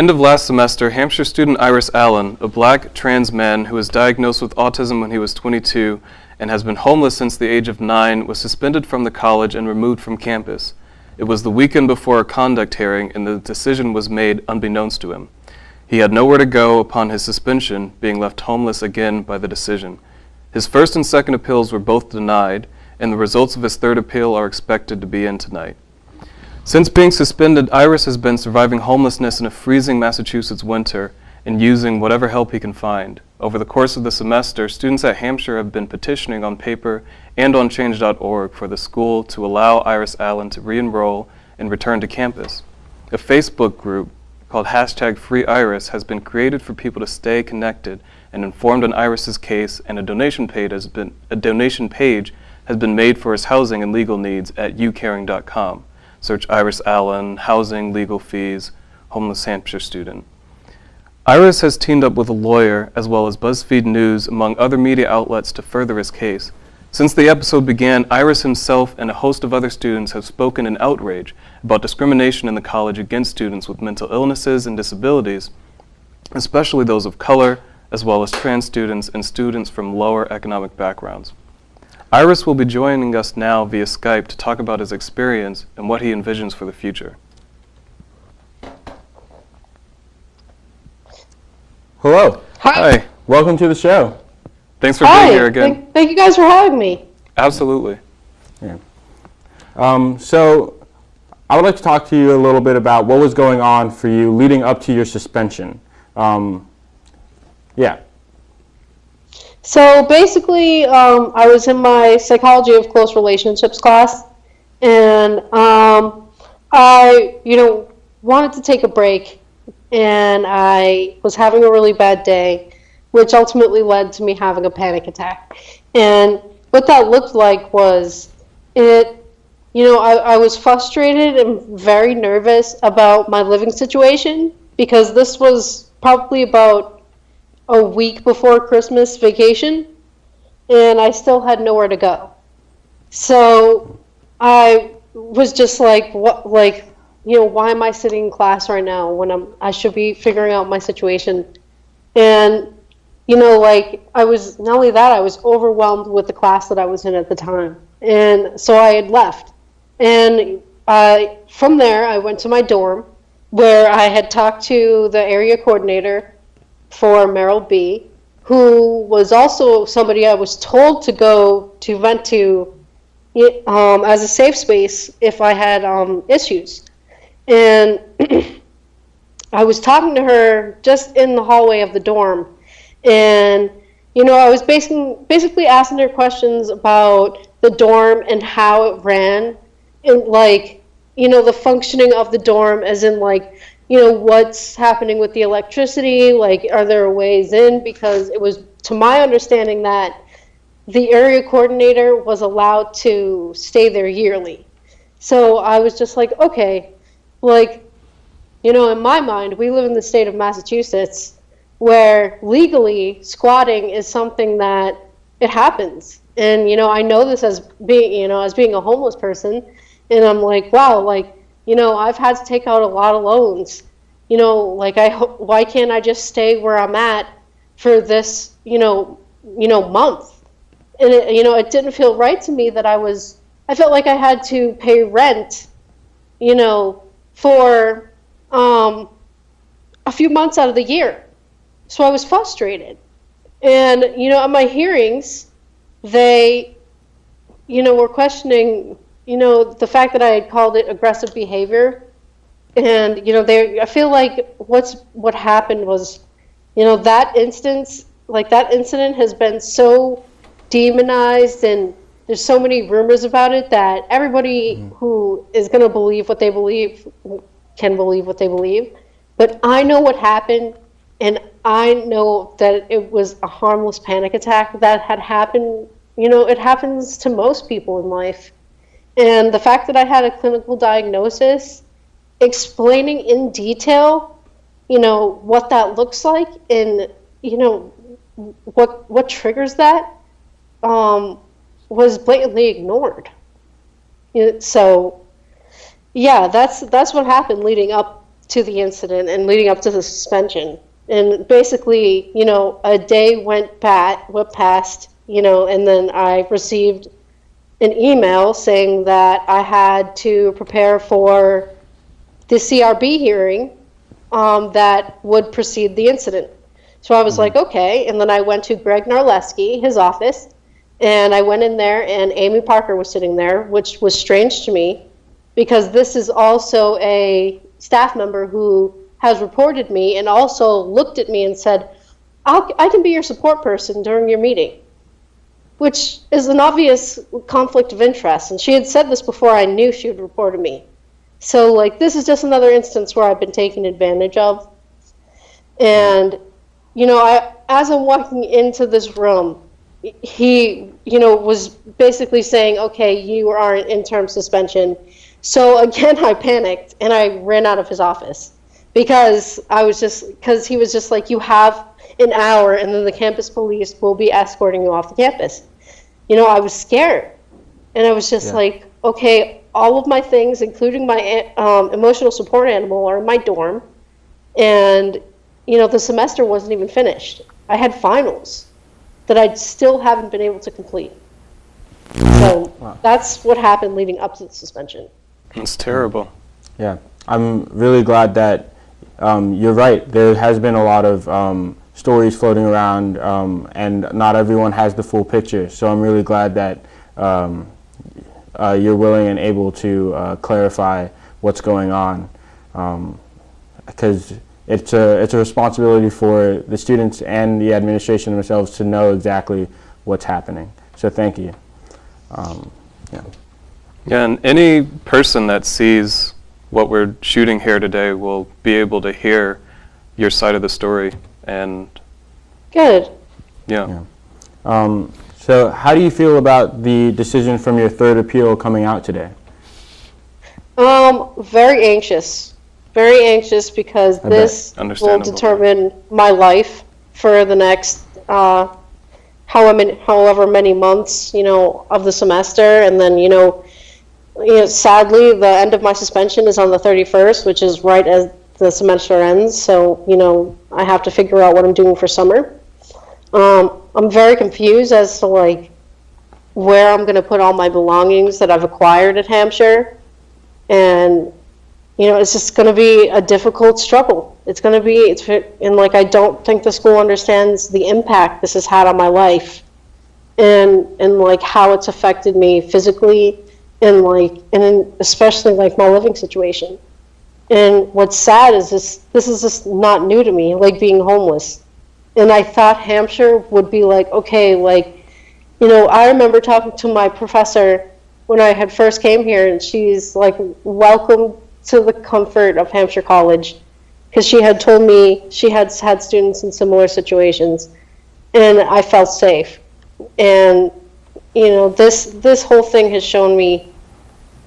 End of last semester, Hampshire student Iris Allen, a black trans man who was diagnosed with autism when he was 22 and has been homeless since the age of 9, was suspended from the college and removed from campus. It was the weekend before a conduct hearing, and the decision was made unbeknownst to him. He had nowhere to go upon his suspension, being left homeless again by the decision. His first and second appeals were both denied, and the results of his third appeal are expected to be in tonight. Since being suspended, Iris has been surviving homelessness in a freezing Massachusetts winter and using whatever help he can find. Over the course of the semester, students at Hampshire have been petitioning on paper and on change.org for the school to allow Iris Allen to re-enroll and return to campus. A Facebook group called #FreeIris has been created for people to stay connected and informed on Iris's case, and a donation page has been made for his housing and legal needs at youcaring.com. Search Iris Allen, housing, legal fees, homeless Hampshire student. Iris has teamed up with a lawyer as well as BuzzFeed News, among other media outlets, to further his case. Since the episode began, Iris himself and a host of other students have spoken in outrage about discrimination in the college against students with mental illnesses and disabilities, especially those of color, as well as trans students and students from lower economic backgrounds. Iris will be joining us now via Skype to talk about his experience and what he envisions for the future. Hello. Hi. Welcome to the show. Thanks for being here again. Thank you guys for having me. Absolutely. Yeah. So I would like to talk to you a little bit about what was going on for you leading up to your suspension. Yeah. So basically, I was in my psychology of close relationships class, and I, wanted to take a break, and I was having a really bad day, which ultimately led to me having a panic attack. And what that looked like was I was frustrated and very nervous about my living situation, because this was probably about a week before Christmas vacation, and I still had nowhere to go. So I was just like, why am I sitting in class right now when I should be figuring out my situation? And I was, not only that, I was overwhelmed with the class that I was in at the time. And so I had left. And from there, I went to my dorm, where I had talked to the area coordinator for Merrill B, who was also somebody I was told to go to vent to as a safe space if I had issues. And I was talking to her just in the hallway of the dorm, and I was basically asking her questions about the dorm and how it ran, and the functioning of the dorm, as in what's happening with the electricity, are there ways in? Because it was, to my understanding, that the area coordinator was allowed to stay there yearly. So I was just like, okay, in my mind, we live in the state of Massachusetts, where legally squatting is something that it happens. And, I know this as being a homeless person, and I'm like, wow, I've had to take out a lot of loans. Why can't I just stay where I'm at for this, month? And it didn't feel right to me that I felt like I had to pay rent, for a few months out of the year. So I was frustrated. And, at my hearings, they, were questioning, the fact that I had called it aggressive behavior. And, I feel like what happened was, that incident has been so demonized, and there's so many rumors about it that everybody who is going to believe what they believe can believe what they believe. But I know what happened, and I know that it was a harmless panic attack that had happened. It happens to most people in life. And the fact that I had a clinical diagnosis, explaining in detail, what that looks like, and, what triggers that, was blatantly ignored. So, yeah, that's what happened leading up to the incident and leading up to the suspension. And basically, a day went past, and then I received an email saying that I had to prepare for the CRB hearing that would precede the incident. So I was like, okay. And then I went to Greg Narleski, his office, and I went in there, and Amy Parker was sitting there, which was strange to me because this is also a staff member who has reported me and also looked at me and said, I can be your support person during your meeting, which is an obvious conflict of interest. And she had said this before I knew she had reported me. So, this is just another instance where I've been taken advantage of. And, as I'm walking into this room, he, was basically saying, okay, you are in interim suspension. So, again, I panicked, and I ran out of his office because he was just like, you have an hour, and then the campus police will be escorting you off the campus. I was scared. And I was just like, okay, all of my things, including my emotional support animal, are in my dorm. And, the semester wasn't even finished. I had finals that I still haven't been able to complete. So that's what happened leading up to the suspension. It's terrible. Yeah, I'm really glad that you're right. There has been a lot of stories floating around, and not everyone has the full picture. So I'm really glad that you're willing and able to clarify what's going on, because it's a responsibility for the students and the administration themselves to know exactly what's happening. So thank you. Yeah, and any person that sees what we're shooting here today will be able to hear your side of the story. And Good. yeah. So how do you feel about the decision from your third appeal coming out today? Very anxious. Very anxious because this will determine my life for the next however many months, of the semester. And then, sadly, the end of my suspension is on the 31st, which is right as the semester ends. So, I have to figure out what I'm doing for summer. I'm very confused as to, where I'm going to put all my belongings that I've acquired at Hampshire. And, it's just going to be a difficult struggle. I don't think the school understands the impact this has had on my life and how it's affected me physically and especially my living situation. And what's sad is this is just not new to me, being homeless. And I thought Hampshire would be okay, I remember talking to my professor when I had first came here, and she's welcome to the comfort of Hampshire College, because she had told me she had had students in similar situations, and I felt safe. And, this whole thing has shown me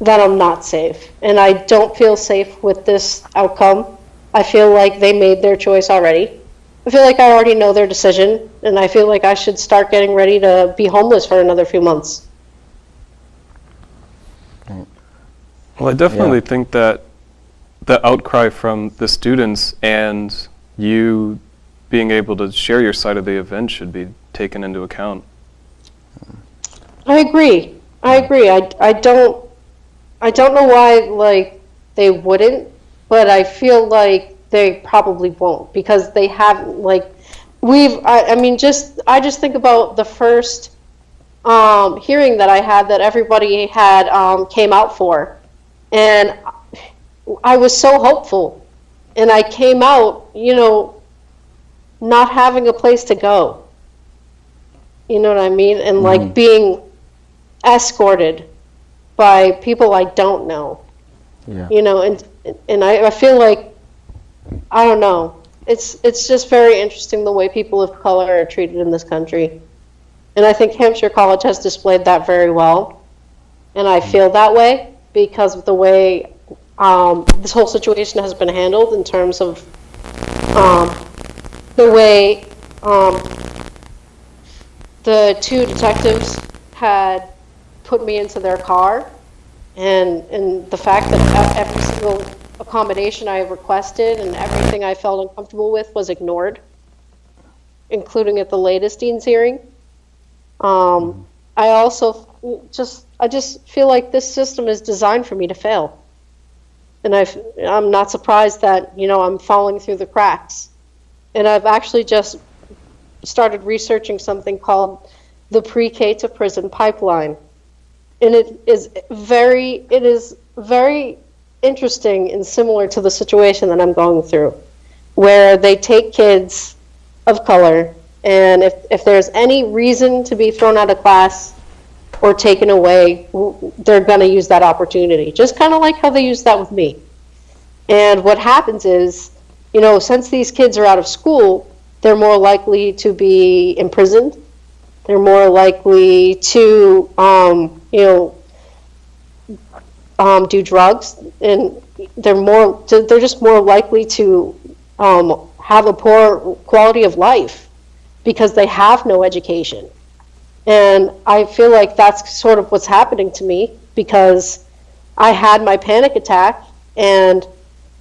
that I'm not safe, and I don't feel safe with this outcome. I feel like they made their choice already. I feel like I already know their decision, and I feel like I should start getting ready to be homeless for another few months. Well, I definitely think that the outcry from the students and you being able to share your side of the event should be taken into account. I agree. I don't know why they wouldn't, but I feel like they probably won't, because they haven't I just think about the first hearing that I had that everybody had came out for, and I was so hopeful, and I came out not having a place to go, you know what I mean, and being escorted by people I don't know, and I feel like, I don't know, it's just very interesting the way people of color are treated in this country. And I think Hampshire College has displayed that very well. And I feel that way because of the way this whole situation has been handled, in terms of the way the two detectives had put me into their car, and the fact that every single accommodation I requested and everything I felt uncomfortable with was ignored, including at the latest dean's hearing. I also I just feel like this system is designed for me to fail. And I'm not surprised that, I'm falling through the cracks. And I've actually just started researching something called the pre-K to prison pipeline. And it is very interesting and similar to the situation that I'm going through, where they take kids of color, and if there's any reason to be thrown out of class or taken away, they're going to use that opportunity, just kind of like how they used that with me. And what happens is, since these kids are out of school, they're more likely to be imprisoned. They're more likely to, do drugs, and they're just more likely to have a poor quality of life because they have no education. And I feel like that's sort of what's happening to me, because I had my panic attack, and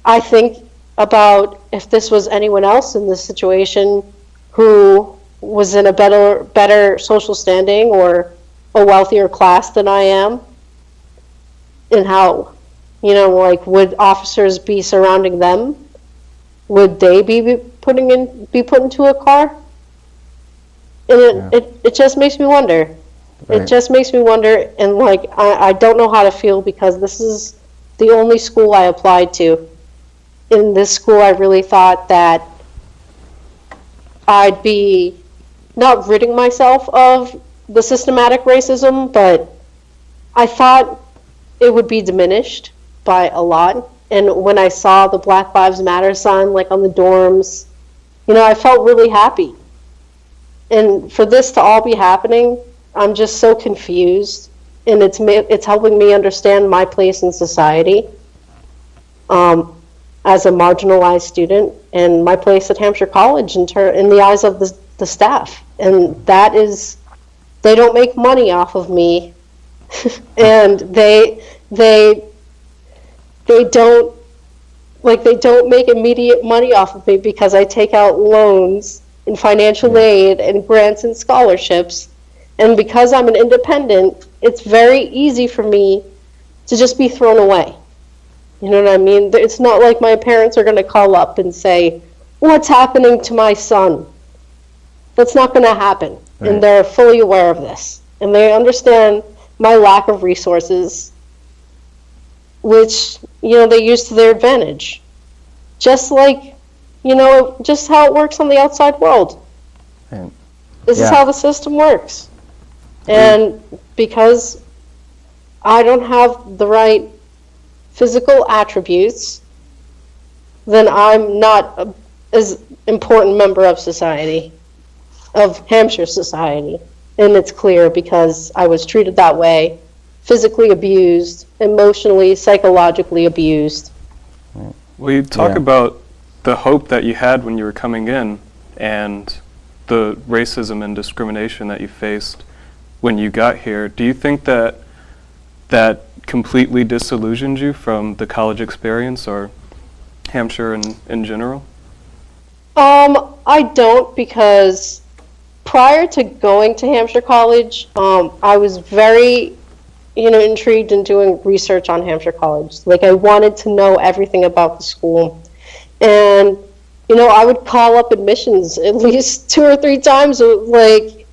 I think about if this was anyone else in this situation who was in a better social standing or a wealthier class than I am, and how, would officers be surrounding them? Would they be put into a car? And it just makes me wonder. Right. It just makes me wonder, and I don't know how to feel, because this is the only school I applied to. In this school, I really thought that I'd be not ridding myself of the systematic racism, but I thought it would be diminished by a lot. And when I saw the Black Lives Matter sign, on the dorms, I felt really happy. And for this to all be happening, I'm just so confused, and it's helping me understand my place in society as a marginalized student, and my place at Hampshire College in the eyes of the staff. And that is, they don't make money off of me, and they don't make immediate money off of me because I take out loans and financial aid and grants and scholarships. And because I'm an independent, it's very easy for me to just be thrown away. You know what I mean? It's not like my parents are going to call up and say, "What's happening to my son?" That's not going to happen. Right. And they're fully aware of this. And they understand my lack of resources, which, they use to their advantage. Just like, just how it works on the outside world. And, this is how the system works. And because I don't have the right physical attributes, then I'm not as important member of society, of Hampshire society. And it's clear because I was treated that way, physically abused, emotionally, psychologically abused. Well, you talk about the hope that you had when you were coming in and the racism and discrimination that you faced when you got here. Do you think that completely disillusioned you from the college experience or Hampshire in general? I don't, because prior to going to Hampshire College, I was very, intrigued in doing research on Hampshire College. I wanted to know everything about the school. And, I would call up admissions at least 2 or 3 times,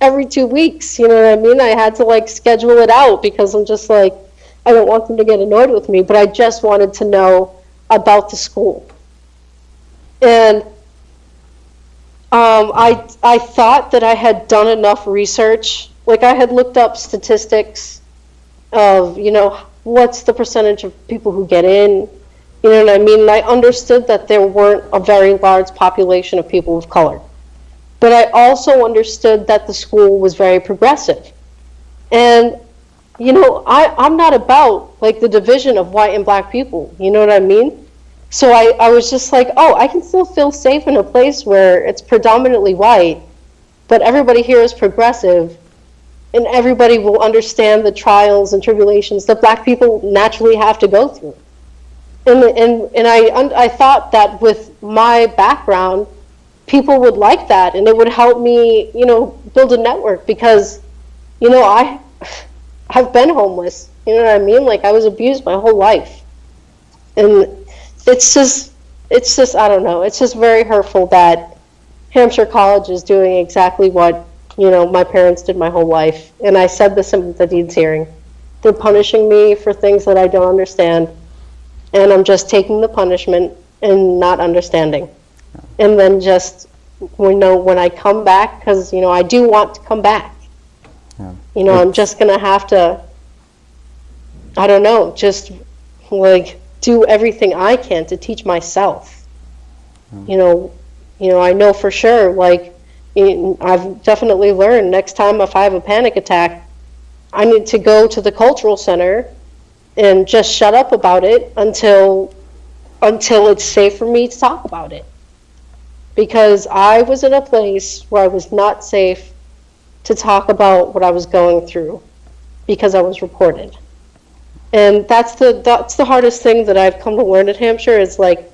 every 2 weeks. You know what I mean? I had to, schedule it out because I'm just I don't want them to get annoyed with me, but I just wanted to know about the school. And I thought that I had done enough research. I had looked up statistics of, what's the percentage of people who get in, you know what I mean? And I understood that there weren't a very large population of people of color. But I also understood that the school was very progressive. And I'm not about the division of white and black people, you know what I mean? So I was just I can still feel safe in a place where it's predominantly white, but everybody here is progressive, and everybody will understand the trials and tribulations that black people naturally have to go through. And I thought that with my background, people would like that, and it would help me, build a network because, I've been homeless. You know what I mean? Like, I was abused my whole life, and it's just I don't know. It's just very hurtful that Hampshire College is doing exactly what my parents did my whole life. And I said this in the dean's hearing. They're punishing me for things that I don't understand, and I'm just taking the punishment and not understanding. And then just when I come back, because I do want to come back. Yeah. I'm just gonna have to, I don't know, just like do everything I can to teach myself. I know for sure, like, I've definitely learned next time if I have a panic attack, I need to go to the cultural center and just shut up about it until it's safe for me to talk about it. Because I was in a place where I was not safe to talk about what I was going through because I was reported. And that's the hardest thing that I've come to learn at Hampshire is, like,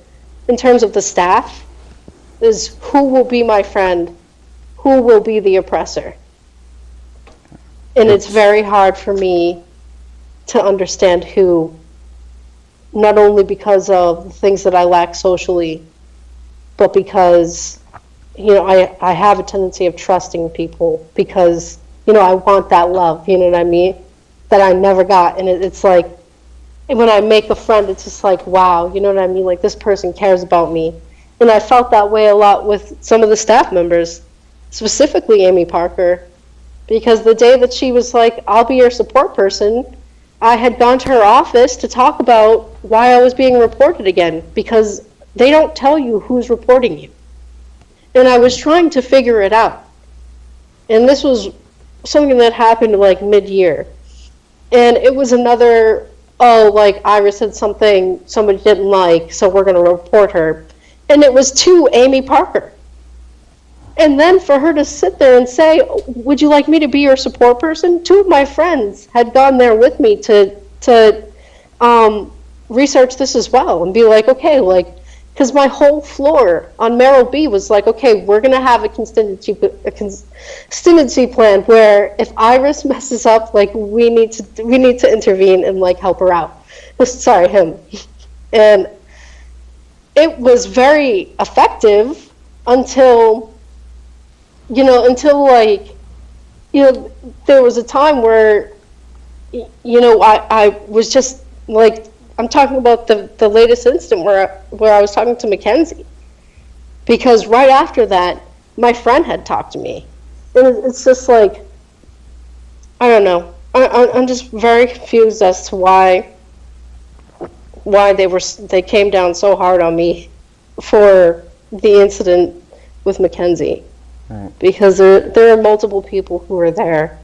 in terms of the staff, is who will be my friend, who will be the oppressor. And it's very hard for me to understand who, not only because of the things that I lack socially, but because, I have a tendency of trusting people because, I want that love, you know what I mean, that I never got. And it's like, and when I make a friend, it's just like, wow, you know what I mean? Like, this person cares about me. And I felt that way a lot with some of the staff members, specifically Amy Parker, because the day that she was like, I'll be your support person, I had gone to her office to talk about why I was being reported again, because they don't tell you who's reporting you. And I was trying to figure it out. And this was something that happened like mid-year. And it was another, like Iris said something somebody didn't like, so we're going to report her. And it was to Amy Parker. And then for her to sit there and say, would you like me to be your support person? Two of my friends had gone there with me to research this as well and be like, okay, like, because my whole floor on Merrill B was like, okay, we're going to have a contingency plan where if Iris messes up, like, we need to intervene and, like, help her out. Sorry, him. And it was very effective until like, there was a time where, I was just like, I'm talking about the latest incident where I was talking to Mackenzie, because right after that, my friend had talked to me, and it's just like, I don't know. I'm just very confused as to why they came down so hard on me for the incident with Mackenzie. Right. Because there are multiple people who are there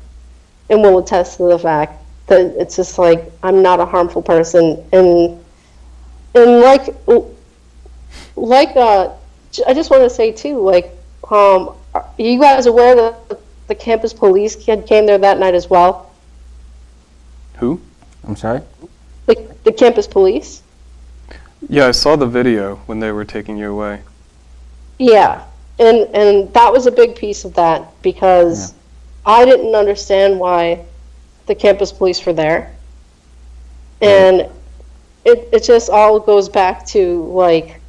and will attest to the fact that it's just like, I'm not a harmful person. And like I just want to say too, like, are you guys aware that the campus police came there that night as well? Who? I'm sorry? The campus police? Yeah, I saw the video when they were taking you away. Yeah. And that was a big piece of that, because I didn't understand why the campus police were there. And it just all goes back to, like,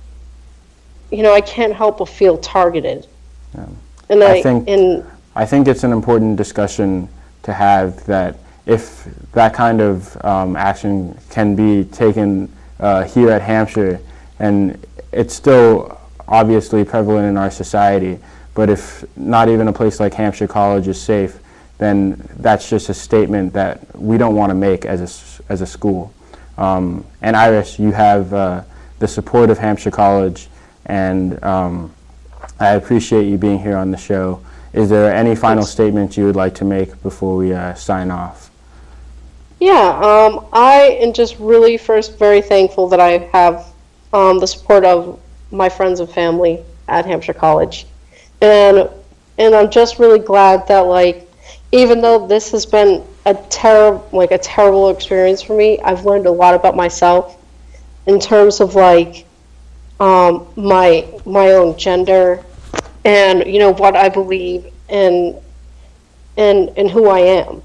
I can't help but feel targeted. Yeah. And I think it's an important discussion to have, that if that kind of action can be taken here at Hampshire, and it's still obviously prevalent in our society, but if not even a place like Hampshire College is safe, then that's just a statement that we don't want to make as a school. And Iris, you have the support of Hampshire College, and I appreciate you being here on the show. Is there any final statements you would like to make before we sign off? Yeah, I am just really first very thankful that I have the support of my friends and family at Hampshire College, and I'm just really glad that, like, even though this has been a terrible experience for me, I've learned a lot about myself, in terms of like my own gender and what I believe and who I am.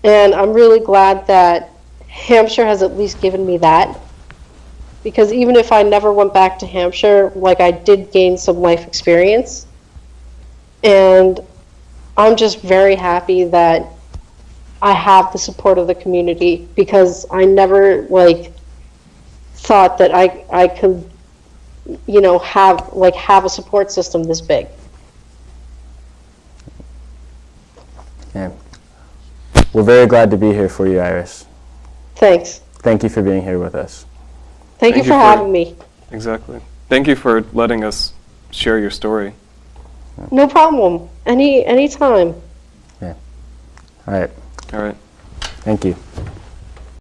And I'm really glad that Hampshire has at least given me that, because even if I never went back to Hampshire, like, I did gain some life experience. And I'm just very happy that I have the support of the community, because I never like thought that I could have a support system this big. Yeah. We're very glad to be here for you, Iris. Thanks. Thank you for being here with us. Thank you for having me. Exactly. Thank you for letting us share your story. No problem. Anytime. Yeah. All right. All right. Thank you.